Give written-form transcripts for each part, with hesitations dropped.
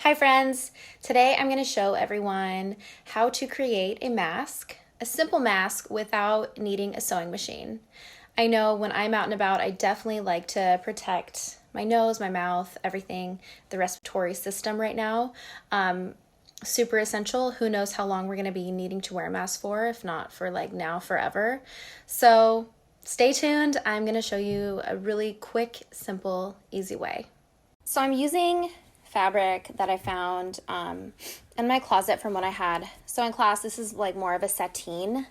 Hi friends! Today I'm going to show everyone how to create a mask, a simple mask without needing a sewing machine. I know when I'm out and about, I definitely like to protect my nose, my mouth, everything, the respiratory system right now. Super essential. Who knows how long we're going to be needing to wear a mask for, if not for like now, forever. So stay tuned. I'm going to show you a really quick, simple, easy way. So I'm using fabric that I found in my closet from when I had sewing class. This is like more of a sateen,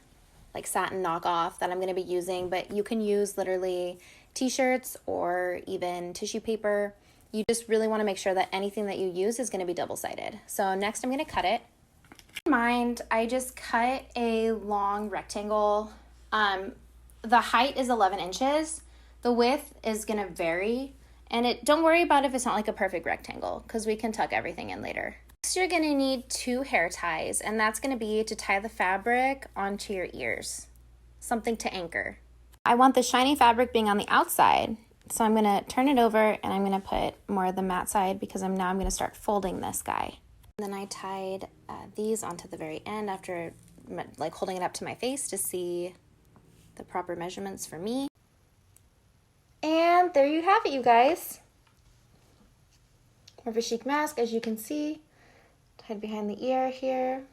like satin knockoff that I'm going to be using, but you can use literally t-shirts or even tissue paper. You just really want to make sure that anything that you use is going to be double-sided. So next I'm going to cut it. In mind, I just cut a long rectangle. The height is 11 inches. The width is going to vary. And don't worry about if it's not like a perfect rectangle, because we can tuck everything in later. Next, you're going to need 2 hair ties, and that's going to be to tie the fabric onto your ears, something to anchor. I want the shiny fabric being on the outside, so I'm going to turn it over and I'm going to put more of the matte side because I'm going to start folding this guy. And then I tied these onto the very end after like holding it up to my face to see the proper measurements for me. And there you have it, you guys. More of a chic mask, as you can see, tied behind the ear here.